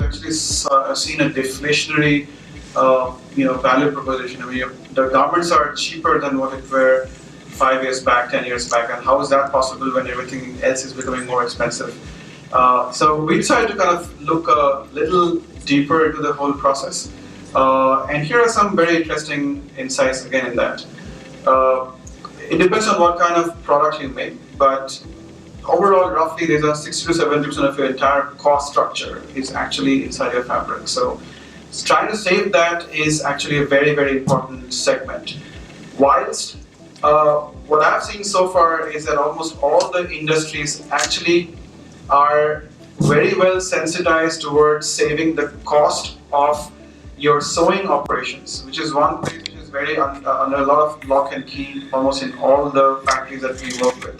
actually seen a deflationary, value proposition. I mean, the garments are cheaper than what it were 5 years back, 10 years back, and how is that possible when everything else is becoming more expensive? So we decided to kind of look a little deeper into the whole process, and here are some very interesting insights again in that. It depends on what kind of product you make, but overall, roughly, there's a 60 to 70% of your entire cost structure is actually inside your fabric. So trying to save that is actually a very, very important segment. Whilst what I've seen so far is that almost all the industries actually are very well sensitized towards saving the cost of your sewing operations, which is one place which is very under a lot of lock and key almost in all the factories that we work with.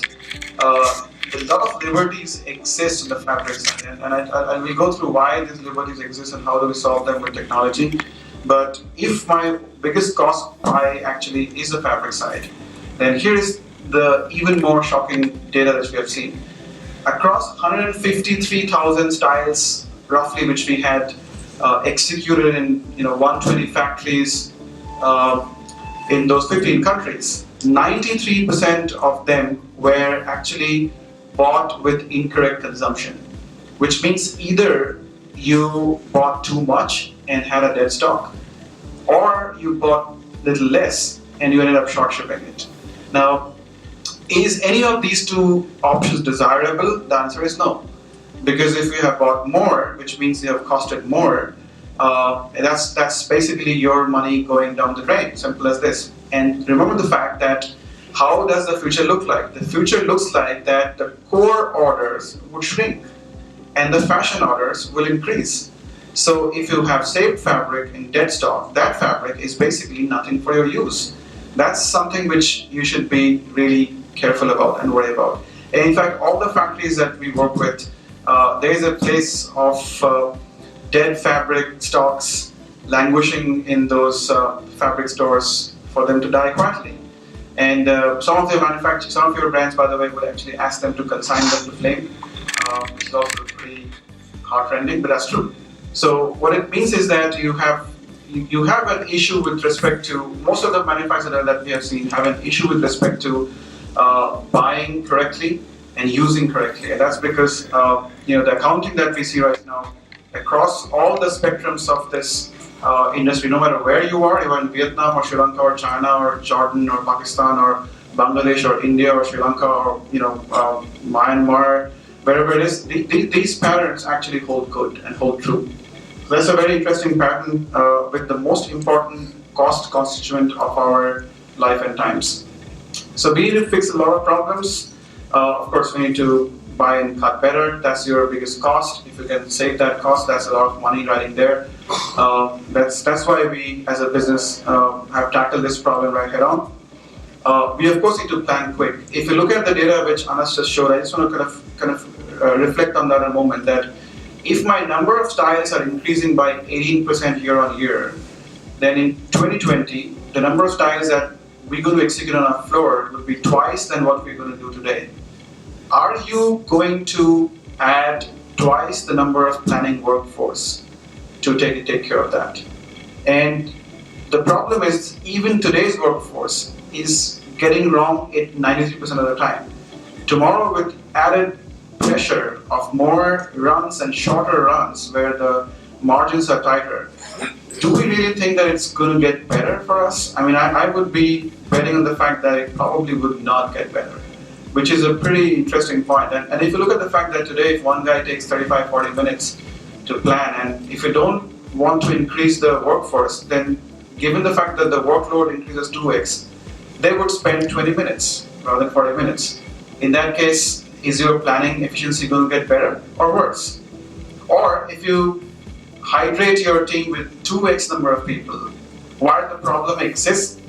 A lot of liberties exist on the fabric side, and I will go through why these liberties exist and how do we solve them with technology. But if my biggest cost pie actually is the fabric side, then here is the even more shocking data that we have seen. Across 153,000 styles, roughly, which we had executed in 120 factories in those 15 countries, 93% of them were actually bought with incorrect consumption, which means either you bought too much and had a dead stock, or you bought little less and you ended up short shipping it. Now, is any of these two options desirable? The answer is no. Because if you have bought more, which means you have costed more, that's basically your money going down the drain, simple as this. And remember the fact that how does the future look like? The future looks like that the core orders would shrink and the fashion orders will increase. So if you have saved fabric in dead stock, that fabric is basically nothing for your use. That's something which you should be really careful about and worry about. And in fact, all the factories that we work with, there is a place of dead fabric stocks languishing in those fabric stores for them to die quietly. And some of your brands, by the way, will actually ask them to consign them to flame, which is also pretty heartrending, but that's true. So what it means is that you have an issue with respect to, most of the manufacturers that we have seen have an issue with respect to buying correctly and using correctly. And that's because the accounting that we see right now across all the spectrums of this industry, no matter where you are in Vietnam or Sri Lanka or China or Jordan or Pakistan or Bangladesh or India or Sri Lanka or Myanmar, wherever it is, these patterns actually hold good and hold true. So that's a very interesting pattern with the most important cost constituent of our life and times. So we need to fix a lot of problems. Of course, we need to buy and cut better. That's your biggest cost. If you can save that cost, that's a lot of money right in there. That's why we, as a business, have tackled this problem right head on. We of course need to plan quick. If you look at the data which Anas just showed, I just want to kind of reflect on that a moment. That if my number of styles are increasing by 18% year on year, then in 2020, the number of styles that we're going to execute on our floor will be twice than what we're going to do today. Are you going to add twice the number of planning workforce to take care of that? And the problem is, even today's workforce is getting wrong at 93% of the time. Tomorrow, with added pressure of more runs and shorter runs where the margins are tighter, do we really think that it's going to get better for us? I mean, I would be betting on the fact that it probably would not get better, which is a pretty interesting point. And if you look at the fact that today, if one guy takes 35, 40 minutes to plan, and if you don't want to increase the workforce, then given the fact that the workload increases 2x, they would spend 20 minutes rather than 40 minutes. In that case, is your planning efficiency going to get better or worse? Or if you hydrate your team with 2x number of people, while the problem exists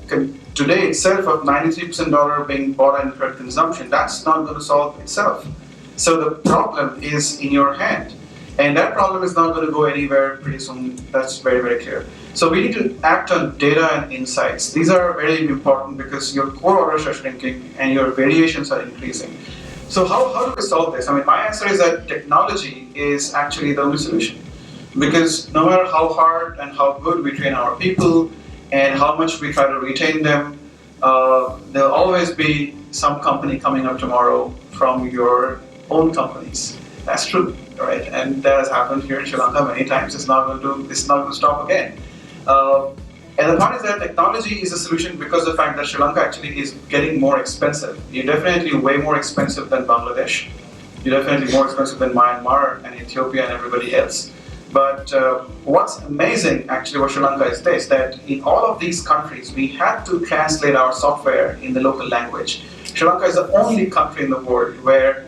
today itself of 93% dollar being bought and incurred consumption, that's not going to solve itself. So the problem is in your hand. And that problem is not going to go anywhere pretty soon. That's very, very clear. So we need to act on data and insights. These are very important because your core orders are shrinking and your variations are increasing. So how do we solve this? I mean, my answer is that technology is actually the only solution. Because no matter how hard and how good we train our people and how much we try to retain them, there'll always be some company coming up tomorrow from your own companies. That's true, right? And that has happened here in Sri Lanka many times. It's not going to stop again. And the point is that technology is a solution because of the fact that Sri Lanka actually is getting more expensive. You're definitely way more expensive than Bangladesh. You're definitely more expensive than Myanmar and Ethiopia and everybody else. But what's amazing actually about Sri Lanka is this, that in all of these countries, we had to translate our software in the local language. Sri Lanka is the only country in the world where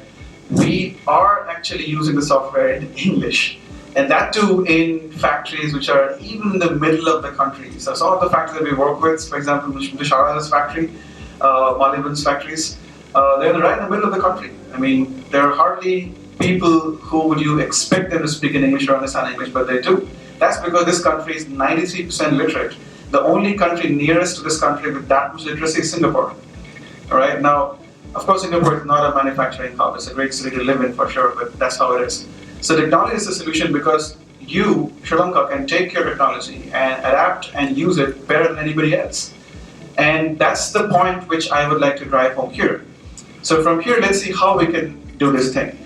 we are actually using the software in English. And that too in factories which are even in the middle of the country. So some of the factories that we work with, for example, Tushara's factory, Maliban's factories, they're right in the middle of the country. I mean, there are hardly people who would you expect them to speak in English or understand English, but they do. That's because this country is 93% literate. The only country nearest to this country with that much literacy is Singapore. All right. Now, of course, Singapore is not a manufacturing hub. It's a great city to live in for sure, but that's how it is. So technology is a solution because you, Sri Lanka, can take your technology and adapt and use it better than anybody else. And that's the point which I would like to drive home here. So from here, let's see how we can do this thing.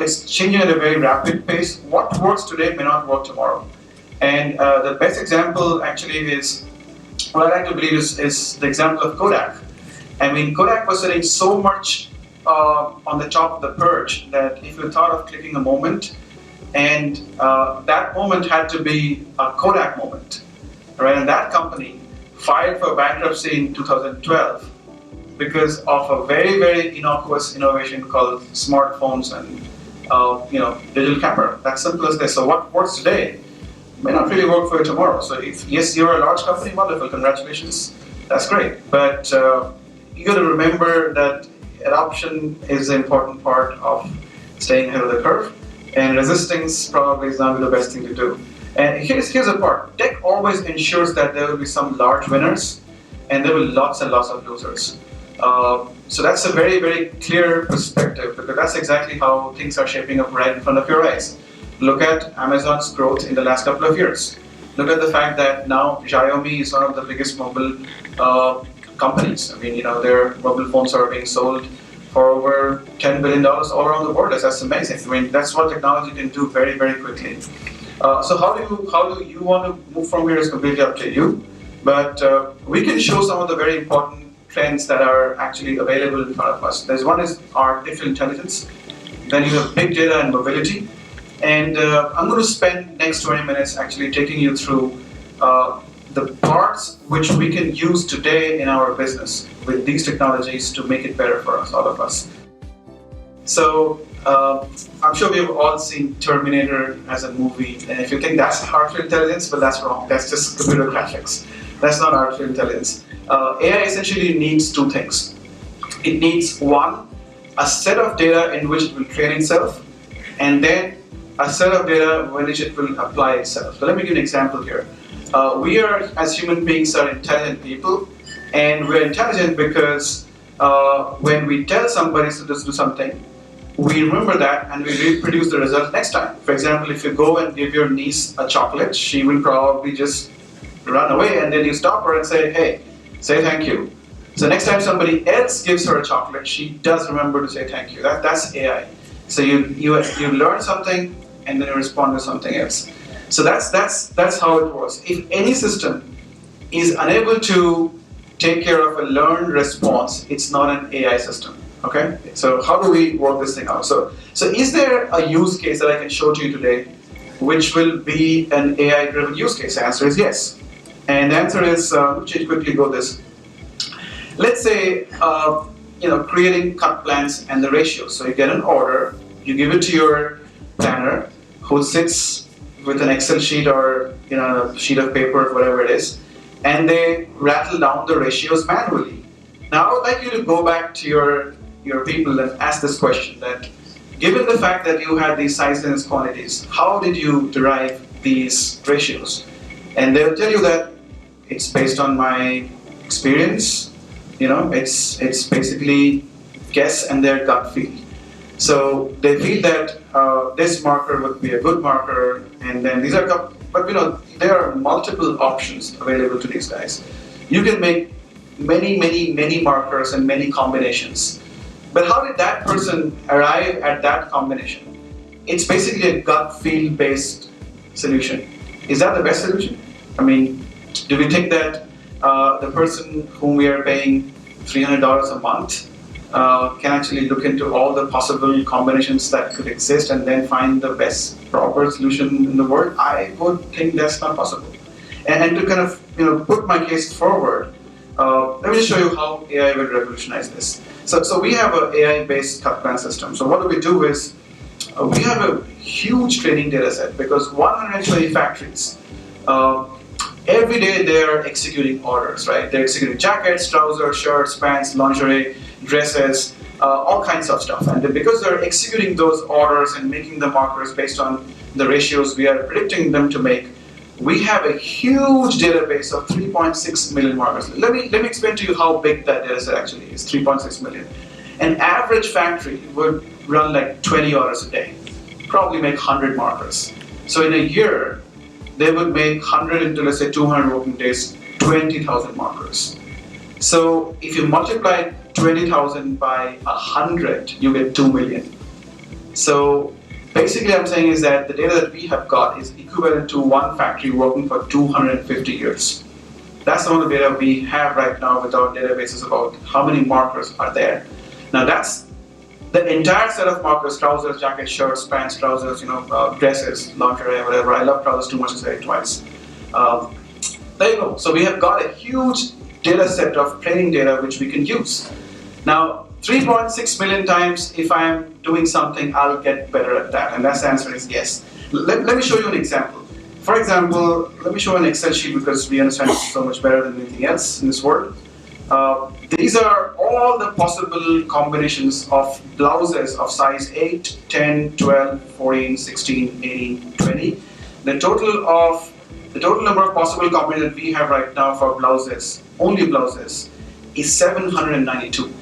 It's changing at a very rapid pace. What works today may not work tomorrow. And the best example actually is, what I like to believe is the example of Kodak. I mean, Kodak was sitting so much on the top of the perch that if you thought of clicking a moment, and that moment had to be a Kodak moment, right? And that company filed for bankruptcy in 2012 because of a very, very innocuous innovation called smartphones and digital camera. That's simple as this. So what works today may not really work for you tomorrow. So if yes, you're a large company, wonderful, congratulations, that's great. But you got to remember that adoption is an important part of staying ahead of the curve, and resistance probably is not the best thing to do. And here's the part. Tech always ensures that there will be some large winners and there will be lots and lots of losers. So that's a very, very clear perspective because that's exactly how things are shaping up right in front of your eyes. Look at Amazon's growth in the last couple of years. Look at the fact that now Xiaomi is one of the biggest mobile companies. I mean, their mobile phones are being sold for over $10 billion all around the world. That's amazing. I mean, that's what technology can do very, very quickly. So how do you want to move from here is completely up to you. But we can show some of the very important trends that are actually available in front of us. There's one is artificial intelligence. Then you have big data and mobility. And I'm going to spend next 20 minutes actually taking you through the parts which we can use today in our business with these technologies to make it better for us, all of us. So I'm sure we've all seen Terminator as a movie, and if you think that's artificial intelligence, but that's wrong. That's just computer graphics. That's not artificial intelligence. AI essentially needs two things. It needs one, a set of data in which it will train itself, and then a set of data in which it will apply itself. So let me give you an example here. We are, as human beings, are intelligent people, and we're intelligent because when we tell somebody to do something, we remember that and we reproduce the result next time. For example, if you go and give your niece a chocolate, she will probably just run away, and then you stop her and say, hey, say thank you. So next time somebody else gives her a chocolate, she does remember to say thank you. That's AI. So you learn something and then you respond to something else. So that's how it works. If any system is unable to take care of a learned response, it's not an AI system. Okay? So how do we work this thing out? So is there a use case that I can show to you today which will be an AI-driven use case? The answer is yes. And the answer is, let's quickly go this. Let's say, creating cut plans and the ratios. So you get an order, you give it to your planner, who sits with an Excel sheet or a sheet of paper, whatever it is, and they rattle down the ratios manually. Now I would like you to go back to your people and ask this question: that given the fact that you had these sizes and quantities, how did you derive these ratios? And they'll tell you that it's based on my experience. It's basically guess and their gut feel. So they feel that this marker would be a good marker, and then these are, but there are multiple options available to these guys. You can make many markers and many combinations. But how did that person arrive at that combination? It's basically a gut feel based solution. Is that the best solution? I mean, do we think that the person whom we are paying $300 a month can actually look into all the possible combinations that could exist and then find the best proper solution in the world? I would think that's not possible. And to kind of put my case forward, let me just show you how AI will revolutionize this. So we have an AI-based cut plan system. So what we do is we have a huge training data set because 120 factories. Every day they're executing orders, right? They're executing jackets, trousers, shirts, pants, lingerie, dresses, all kinds of stuff. And because they're executing those orders and making the markers based on the ratios we are predicting them to make, we have a huge database of 3.6 million markers. Let me explain to you how big that data set actually is, 3.6 million. An average factory would run like 20 orders a day, probably make 100 markers. So in a year, they would make 100 into, let's say, 200 working days, 20,000 markers. So if you multiply 20,000 by 100, you get 2 million. So basically I'm saying is that the data that we have got is equivalent to one factory working for 250 years. That's the amount of data we have right now with our databases about how many markers are there. Now that's the entire set of markers: trousers, jackets, shirts, pants, trousers, dresses, lingerie, whatever. I love trousers too much to say it twice. There you go. So we have got a huge data set of training data which we can use. Now 3.6 million times, if I'm doing something, I'll get better at that. And that's the answer is yes. Let me show you an example. For example, let me show an Excel sheet because we understand it so much better than anything else in this world. These are all the possible combinations of blouses of size 8, 10, 12, 14, 16, 18, 20. The total number of possible combinations that we have right now for blouses, only blouses, is 792.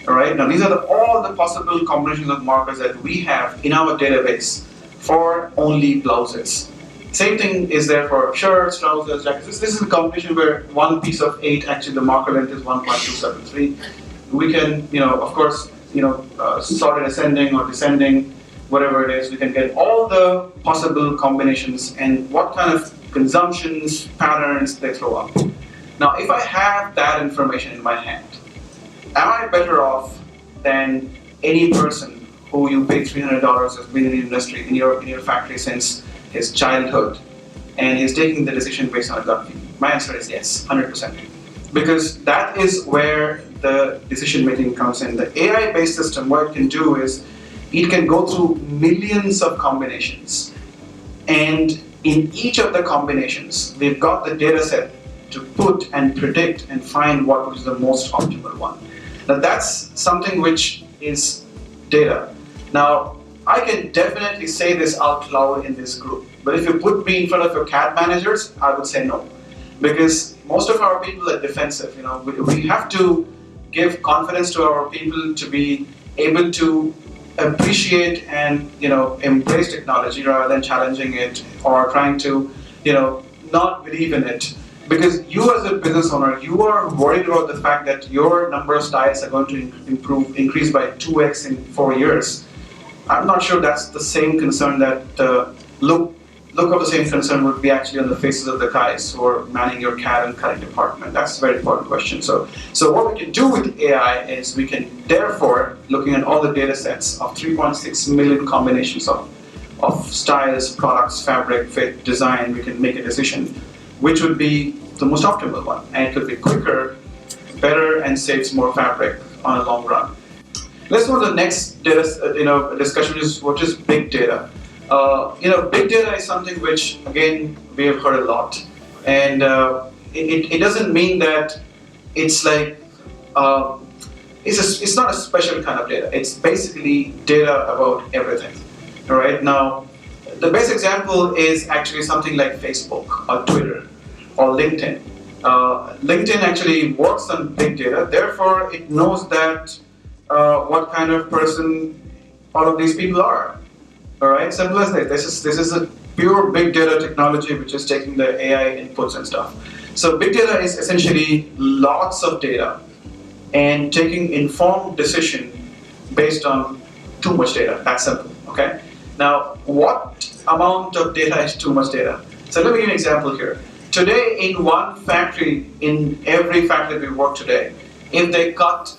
All right. Now these are all the possible combinations of markers that we have in our database for only blouses. Same thing is there for shirts, trousers, jackets. This is a combination where one piece of 8, actually the marker length is 1.273. We can, of course, sort it ascending or descending, whatever it is. We can get all the possible combinations and what kind of consumptions, patterns they throw up. Now, if I have that information in my hand, am I better off than any person who you pay $300 has been in the industry in your factory since his childhood, and he's taking the decision based on a gut feel? My answer is yes, 100%. Because that is where the decision making comes in. The AI-based system, what it can do is it can go through millions of combinations, and in each of the combinations, we've got the data set to put and predict and find what is the most optimal one. Now that's something which is data. Now, I can definitely say this out loud in this group, but if you put me in front of your CAD managers, I would say no. Because most of our people are defensive. We have to give confidence to our people to be able to appreciate and embrace technology rather than challenging it or trying to not believe in it. Because you as a business owner, you are worried about the fact that your number of styles are going to increase by 2x in 4 years. I'm not sure that's the same concern that look of the same concern would be actually on the faces of the guys who are manning your CAD and cutting department. That's a very important question. So what we can do with AI is we can therefore, looking at all the data sets of 3.6 million combinations of styles, products, fabric, fit, design, we can make a decision which would be the most optimal one. And it could be quicker, better, and saves more fabric on a long run. Let's go to the next data, discussion is what is big data. Big data is something which, again, we have heard a lot, and it doesn't mean that it's like it's not a special kind of data. It's basically data about everything. All right. Now, the best example is actually something like Facebook or Twitter or LinkedIn. LinkedIn actually works on big data. Therefore, it knows that what kind of person all of these people are. All right, simple as that. This is a pure big data technology which is taking the AI inputs and stuff. So big data is essentially lots of data and taking informed decision based on too much data. That's simple. Okay. Now, what amount of data is too much data? So let me give you an example here. Today, in one factory, in every factory we work today, if they cut,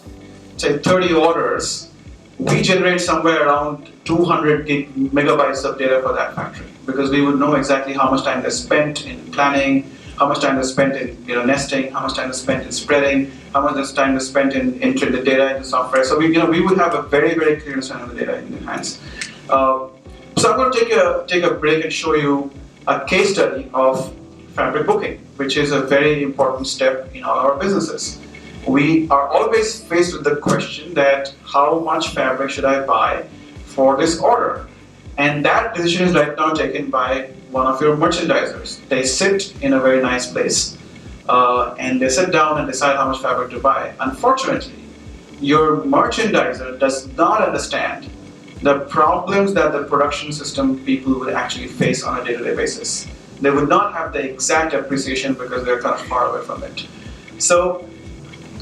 say, 30 orders, we generate somewhere around 200 megabytes of data for that factory, because we would know exactly how much time they spent in planning, how much time they spent in nesting, how much time they spent in spreading, how much time they spent in entering the data into software. So we would have a very clear understanding of the data in the hands. So I'm going to take a break and show you a case study of fabric booking, which is a very important step in all our businesses. We are always faced with the question that how much fabric should I buy for this order? And that decision is right now taken by one of your merchandisers. They sit in a very nice place and they sit down and decide how much fabric to buy. Unfortunately, your merchandiser does not understand the problems that the production system people would actually face on a day-to-day basis. They would not have the exact appreciation because they're kind of far away from it. So,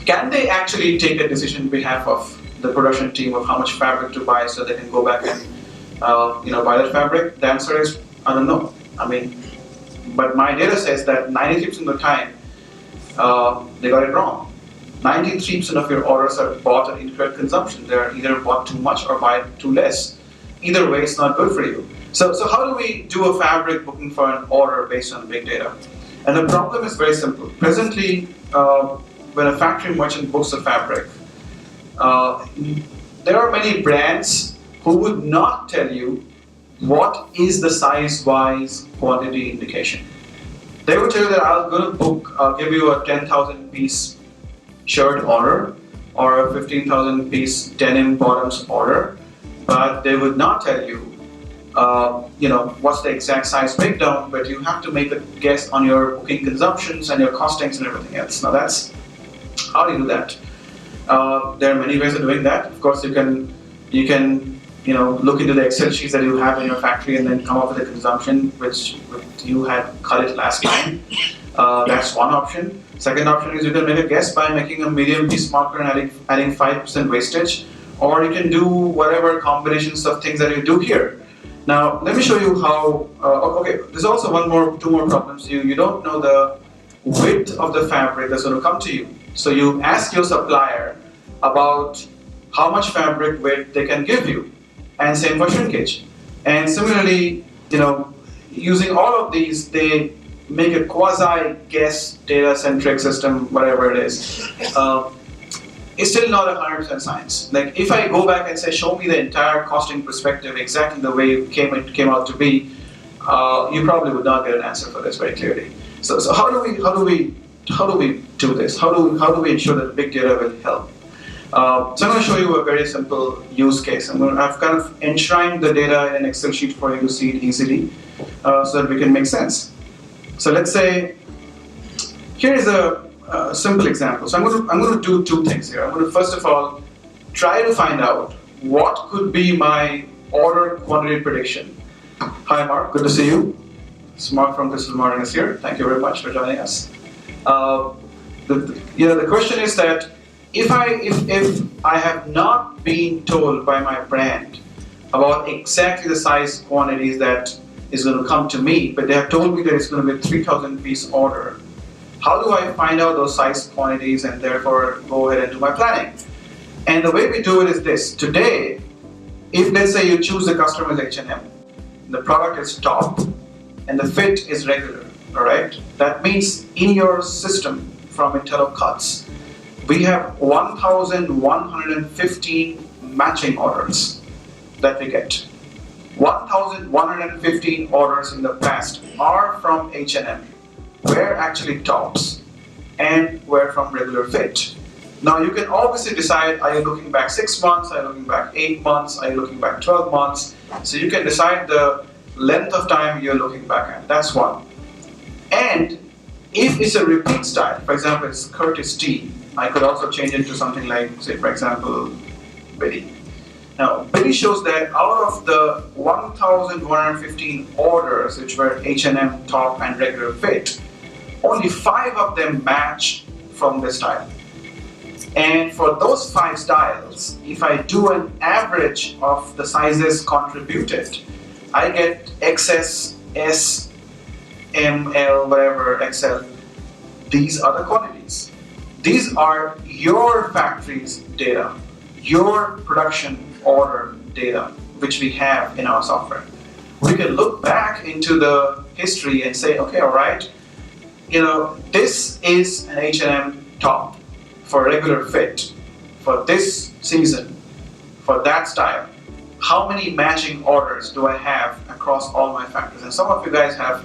can they actually take a decision on behalf of the production team of how much fabric to buy so they can go back and buy that fabric? The answer is, I don't know. But my data says that 93% of the time they got it wrong. 93% of your orders are bought at incorrect consumption. They're either bought too much or buy too less. Either way, it's not good for you. So how do we do a fabric booking for an order based on big data? And the problem is very simple. Presently, when a factory merchant books a fabric, there are many brands who would not tell you what is the size-wise quantity indication. They would tell you that I'll give you a 10,000 piece shirt order or a 15,000 piece denim bottoms order, but they would not tell you what's the exact size breakdown, but you have to make a guess on your booking consumptions and your costings and everything else. Now how do you do that? There are many ways of doing that. Of course, you can look into the Excel sheets that you have in your factory and then come up with a consumption which you had cut it last time. That's one option. Second option is you can make a guess by making a medium piece marker and adding 5% wastage, or you can do whatever combinations of things that you do here. Now, let me show you how. Okay, there's also two more problems. You don't know the width of the fabric that's going to come to you. So you ask your supplier about how much fabric width they can give you, and same for shrinkage. And similarly, using all of these, they make a quasi-guess data-centric system, whatever it is. It's still not 100% science. Like if I go back and say, show me the entire costing perspective exactly the way it came out to be, you probably would not get an answer for this very clearly. So how do we do this? How do we ensure that big data will help? So I'm going to show you a very simple use case. I've kind of enshrined the data in an Excel sheet for you to see it easily, so that we can make sense. So let's say here is a simple example. So I'm going to do two things here. I'm going to first of all try to find out what could be my order quantity prediction. Hi Mark, good to see you. It's Mark from Crystal Martin is here. Thank you very much for joining us. The question is that if I have not been told by my brand about exactly the size quantities that is going to come to me, but they have told me that it's going to be a 3,000 piece order, how do I find out those size quantities and therefore go ahead and do my planning? And the way we do it is this. Today, if let's say you choose the customer as H&M, the product is top and the fit is regular, all right? That means in your system from IntelliCuts, we have 1,115 matching orders that we get. 1,115 orders in the past are from H&M, were actually tops, and were from regular fit. Now you can obviously decide, are you looking back 6 months, are you looking back 8 months, are you looking back 12 months? So you can decide the length of time you're looking back at. That's one. And if it's a repeat style, for example, it's Curtis T, I could also change it to something like, say, for example, Betty. Now, Billy shows that out of the 1,115 orders, which were H&M top and regular fit, only 5 of them match from this style. And for those 5 styles, if I do an average of the sizes contributed, I get XS, S, M, L, whatever, XL. These are the quantities. These are your factory's data, your production order data, which we have in our software. We can look back into the history and say, okay, all right, this is an H&M top for regular fit for this season, for that style. How many matching orders do I have across all my factories? And some of you guys have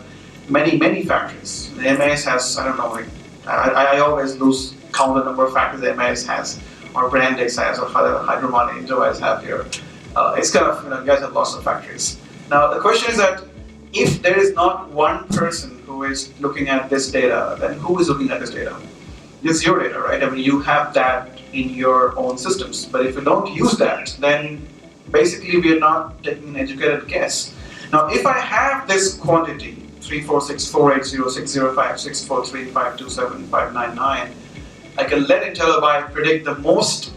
many factories. The MAS has, I don't know, I always lose count the number of factories the MAS has, or Brandex has, or Hydromani Enterprise have here. It's kind of, you guys have lots of factories. Now the question is that if there is not one person who is looking at this data, then who is looking at this data? It's your data, right? I mean, you have that in your own systems. But if you don't use that, then basically we are not taking an educated guess. Now, if I have this quantity, 3464806056435275999, I can let IntelliBuy predict the most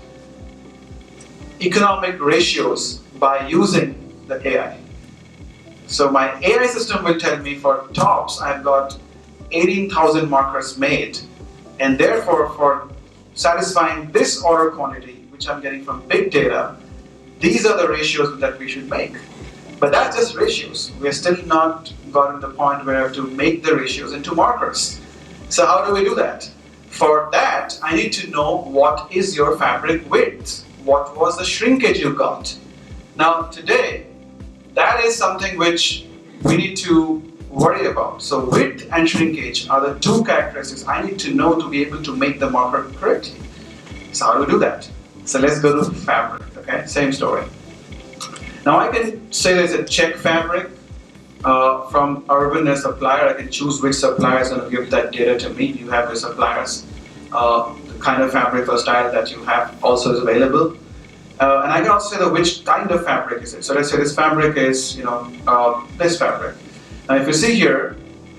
economic ratios by using the AI. So my AI system will tell me for tops, I've got 18,000 markers made, and therefore for satisfying this order quantity, which I'm getting from big data, these are the ratios that we should make. But that's just ratios. We are still not gotten to the point where I have to make the ratios into markers. So how do we do that? For that, I need to know what is your fabric width. What was the shrinkage you got? Now today, that is something which we need to worry about. So width and shrinkage are the 2 characteristics I need to know to be able to make the marker correctly. So how do we do that? So let's go to fabric, okay? Same story. Now I can say there's a check fabric from Urban, a supplier. I can choose which supplier is going to give that data to me. You have your suppliers, the kind of fabric or style that you have also is available. And I can also say which kind of fabric is it. So let's say this fabric is, this fabric. Now if you see here,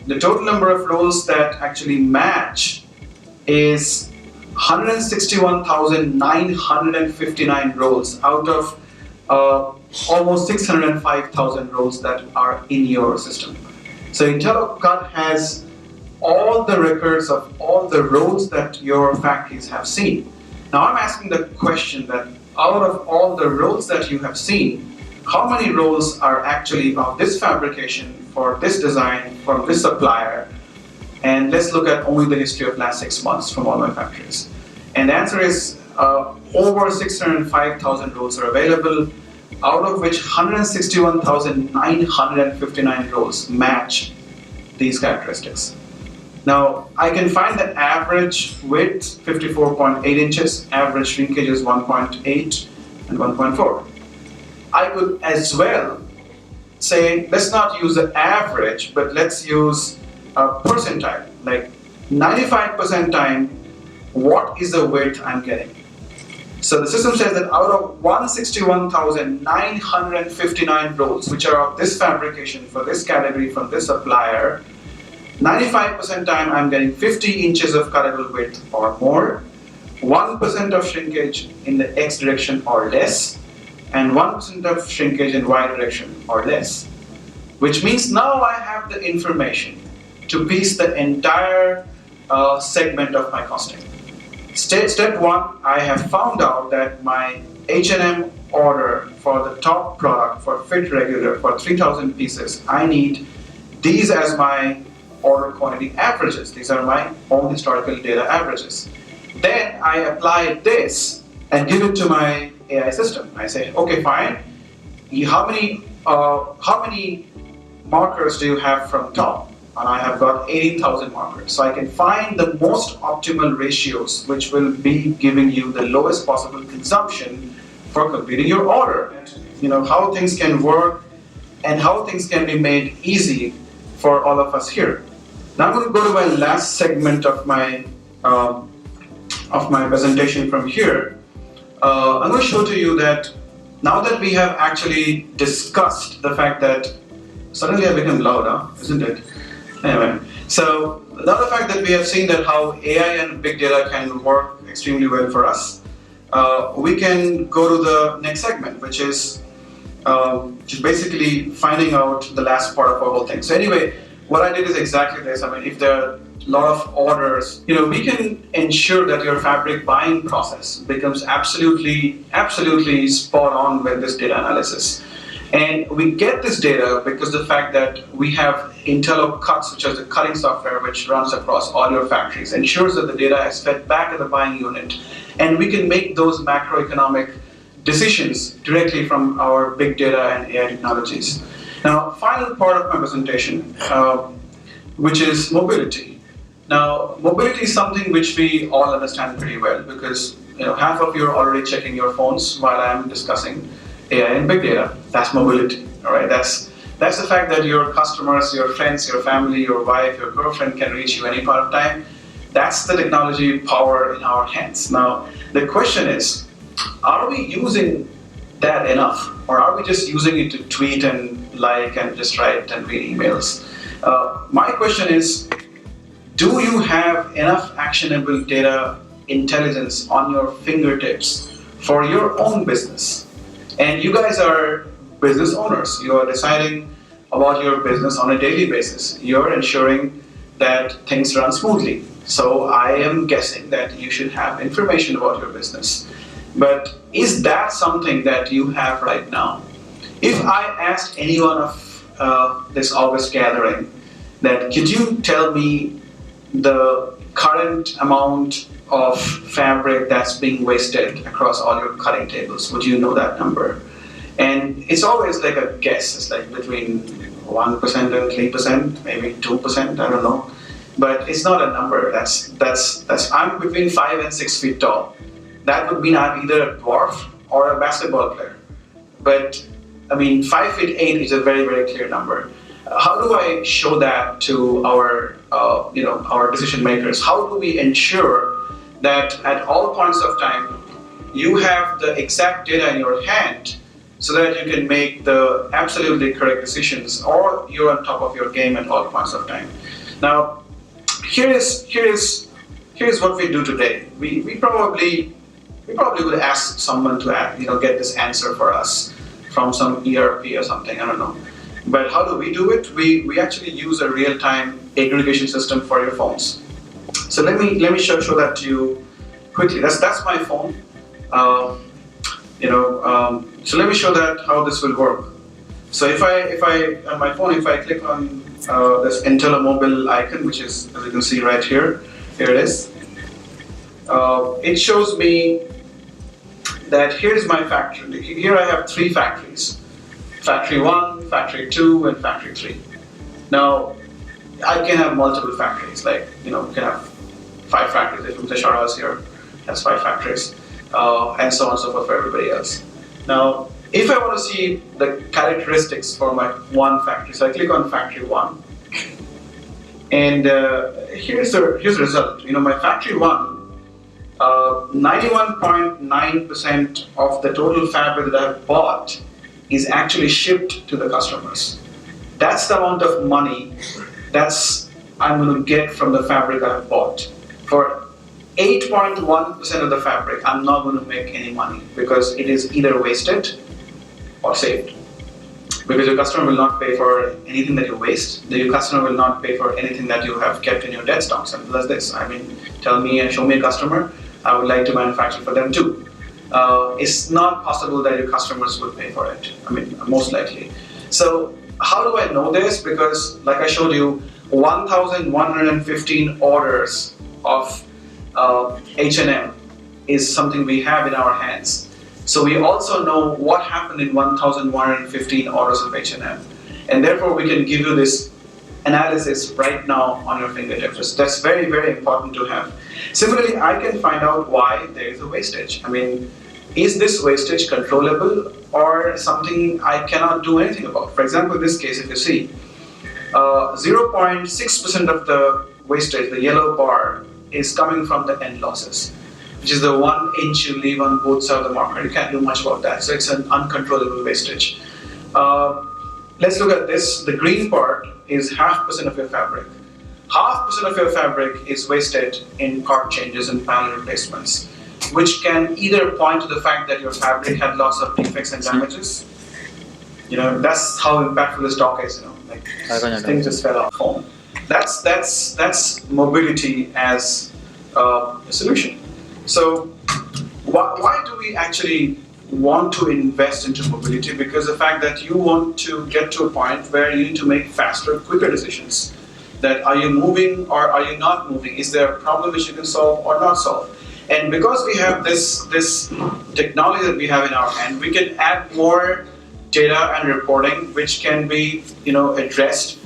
the total number of rolls that actually match is 161,959 rolls out of almost 605,000 rolls that are in your system. So IntelliBuy has all the records of all the rolls that your factories have seen. Now I'm asking the question that out of all the rolls that you have seen, how many rolls are actually of this fabrication for this design from this supplier? And let's look at only the history of last 6 months from all my factories. And the answer is over 605,000 rolls are available, out of which 161,959 rolls match these characteristics. Now, I can find the average width, 54.8 inches, average shrinkage is 1.8 and 1.4. I could as well say, let's not use the average, but let's use a percentile, like 95% time, what is the width I'm getting? So the system says that out of 161,959 rolls, which are of this fabrication for this category from this supplier, 95% time I'm getting 50 inches of cuttable width or more, 1% of shrinkage in the X direction or less, and 1% of shrinkage in Y direction or less. Which means now I have the information to piece the entire segment of my costing. Step 1, I have found out that my H&M order for the top product for fit regular for 3,000 pieces, I need these as my order quantity averages. These are my own historical data averages. Then I apply this and give it to my AI system. I say, okay, fine. How many markers do you have from top? And I have got 18,000 markers. So I can find the most optimal ratios, which will be giving you the lowest possible consumption for completing your order. How things can work and how things can be made easy for all of us here. Now I'm going to go to my last segment of my presentation from here. I'm going to show to you that Now that we have actually discussed the fact that suddenly I become loud, huh? Isn't it? Anyway, so now the fact that we have seen that how AI and big data can work extremely well for us, we can go to the next segment, which is just basically finding out the last part of our whole thing. So anyway, what I did is exactly this. I mean, if there are a lot of orders, we can ensure that your fabric buying process becomes absolutely spot on with this data analysis. And we get this data because the fact that we have interlock cuts, which is the cutting software which runs across all your factories, ensures that the data is fed back to the buying unit. And we can make those macroeconomic decisions directly from our big data and AI technologies. Now, final part of my presentation, which is mobility. Now, mobility is something which we all understand pretty well because half of you are already checking your phones while I'm discussing AI and big data. That's mobility. All right. That's the fact that your customers, your friends, your family, your wife, your girlfriend can reach you any point of time. That's the technology power in our hands. Now, the question is, are we using that enough, or are we just using it to tweet and like and just write and read emails? My question is, do you have enough actionable data intelligence on your fingertips for your own business? And you guys are business owners. You are deciding about your business on a daily basis. You're ensuring that things run smoothly. So I am guessing that you should have information about your business. But is that something that you have right now? If I asked anyone of this August gathering that could you tell me the current amount of fabric that's being wasted across all your cutting tables, would you know that number? And it's always like a guess. It's like between 1% and 3%, maybe 2%, I don't know. But it's not a number. I'm between 5 and 6 feet tall. That would mean I'm either a dwarf or a basketball player. But I mean, 5 feet 8 is a very, very clear number. How do I show that to our decision makers? How do we ensure that at all points of time you have the exact data in your hand so that you can make the absolutely correct decisions, or you're on top of your game at all points of time? Now, here's what we do today. We probably would ask someone to get this answer for us from some ERP or something, I don't know. But how do we do it? We actually use a real-time aggregation system for your phones. So let me show that to you quickly. That's my phone. So let me show that how this will work. So if I on my phone, if I click on this Intel Mobile icon, which is, as you can see right here it is. It shows me that here's my factory. Here I have 3 factories. Factory 1, Factory 2, and Factory 3. Now, I can have multiple factories, like, we can have 5 factories. If Mutashara is here, that's 5 factories, and so on and so forth for everybody else. Now, if I want to see the characteristics for my one factory, so I click on Factory 1, and here's the result. My Factory 1, 91.9% of the total fabric that I've bought is actually shipped to the customers. That's the amount of money I'm going to get from the fabric I've bought. For 8.1% of the fabric, I'm not going to make any money because it is either wasted or saved. Because your customer will not pay for anything that you waste. Your customer will not pay for anything that you have kept in your dead stock. Simple as this. I mean, tell me and show me a customer, I would like to manufacture for them too. It's not possible that your customers will pay for it. I mean, most likely. So how do I know this? Because like I showed you, 1,115 orders of H&M is something we have in our hands. So we also know what happened in 1,115 orders of H&M. And therefore we can give you this analysis right now on your fingertips. That's very, very important to have. Similarly, I can find out why there is a wastage. I mean, is this wastage controllable or something I cannot do anything about? For example, in this case, if you see, 0.6% of the wastage, the yellow bar, is coming from the end losses. which is the 1 inch you leave on both sides of the marker. You can't do much about that. So it's an uncontrollable wastage. Let's look at this. The green part is 0.5% of your fabric. 0.5% of your fabric is wasted in part changes and panel replacements, which can either point to the fact that your fabric had lots of defects and damages. That's how impactful this talk is. Like things just fell off home. That's mobility as a solution. So why do we actually want to invest into mobility? Because the fact that you want to get to a point where you need to make faster, quicker decisions. That are you moving or are you not moving? Is there a problem which you can solve or not solve? And because we have this technology that we have in our hand, we can add more data and reporting which can be addressed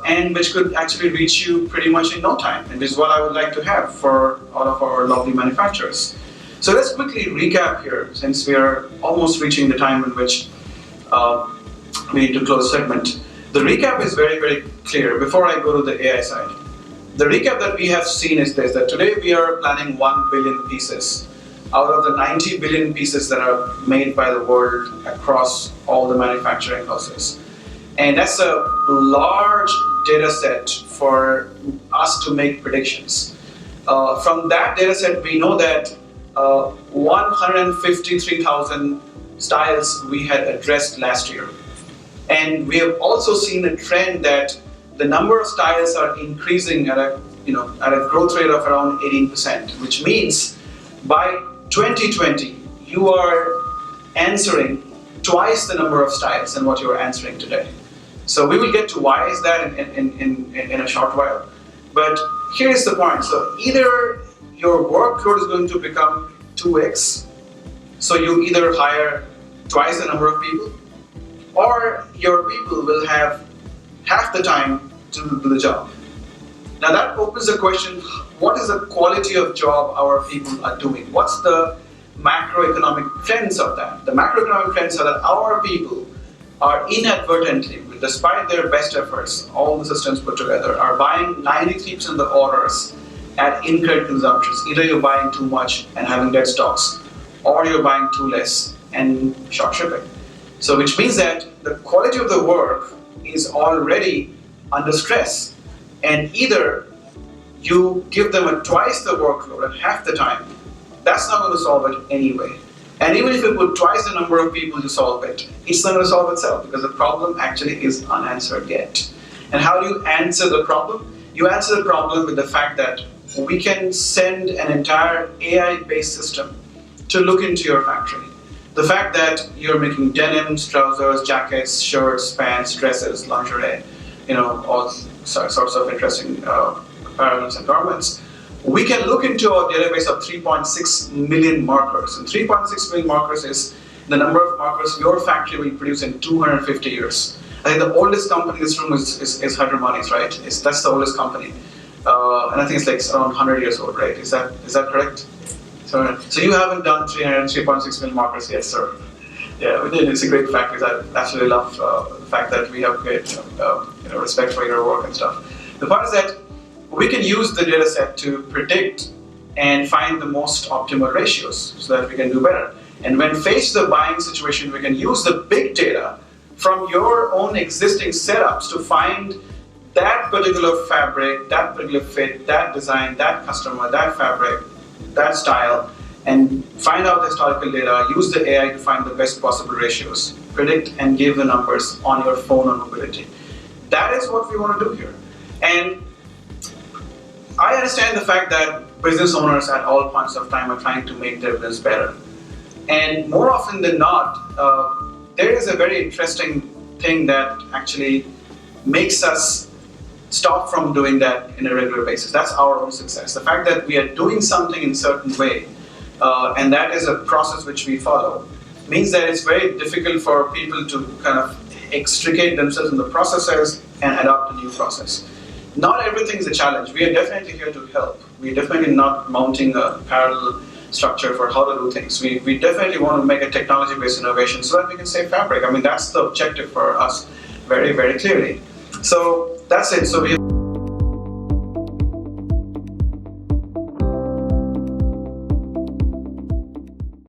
and which could actually reach you pretty much in no time. And this is what I would like to have for all of our lovely manufacturers. So let's quickly recap here, since we are almost reaching the time in which we need to close the segment. The recap is very, very clear before I go to the AI side. The recap that we have seen is this, that today we are planning 1 billion pieces out of the 90 billion pieces that are made by the world across all the manufacturing houses. And that's a large data set for us to make predictions. From that data set, we know that 153,000 styles we had addressed last year. And we have also seen a trend that the number of styles are increasing at a growth rate of around 18%, which means by 2020, you are answering twice the number of styles than what you are answering today. So we will get to why is that in a short while. But here is the point. So either your workload is going to become 2x, so you either hire twice the number of people, or your people will have half the time to do the job. Now that opens the question, what is the quality of job our people are doing? What's the macroeconomic trends of that? The macroeconomic trends are that our people are inadvertently, despite their best efforts, all the systems put together, are buying 93% of the orders at incorrect consumptions. Either you're buying too much and having dead stocks, or you're buying too less and short shipping. So which means that the quality of the work is already under stress. And either you give them twice the workload at half the time, that's not going to solve it anyway. And even if you put twice the number of people to solve it, it's not going to solve itself because the problem actually is unanswered yet. And how do you answer the problem? You answer the problem with the fact that we can send an entire AI-based system to look into your factory. The fact that you're making denims, trousers, jackets, shirts, pants, dresses, lingerie, all sorts of interesting apparels and garments. We can look into our database of 3.6 million markers. And 3.6 million markers is the number of markers your factory will produce in 250 years. I think the oldest company in this room is Hydromonies, right? That's the oldest company. And I think it's like around 100 years old, right? Is that correct? So you haven't done 3.6 million markers yet, sir. Yeah, it's a great factory. I absolutely love the fact that we have great respect for your work and stuff. The point is that we can use the data set to predict and find the most optimal ratios so that we can do better. And when faced with the buying situation, we can use the big data from your own existing setups to find that particular fabric, that particular fit, that design, that customer, that fabric, that style, and find out the historical data, use the AI to find the best possible ratios, predict and give the numbers on your phone on mobility. That is what we want to do here. And I understand the fact that business owners at all points of time are trying to make their business better. And more often than not, there is a very interesting thing that actually makes us stop from doing that in a regular basis. That's our own success. The fact that we are doing something in a certain way, and that is a process which we follow, means that it's very difficult for people to kind of extricate themselves from the processes and adopt a new process. Not everything is a challenge. We are definitely here to help. We're definitely not mounting a parallel structure for how to do things. We definitely want to make a technology-based innovation so that we can save fabric. I mean, that's the objective for us very, very clearly. So that's it. So we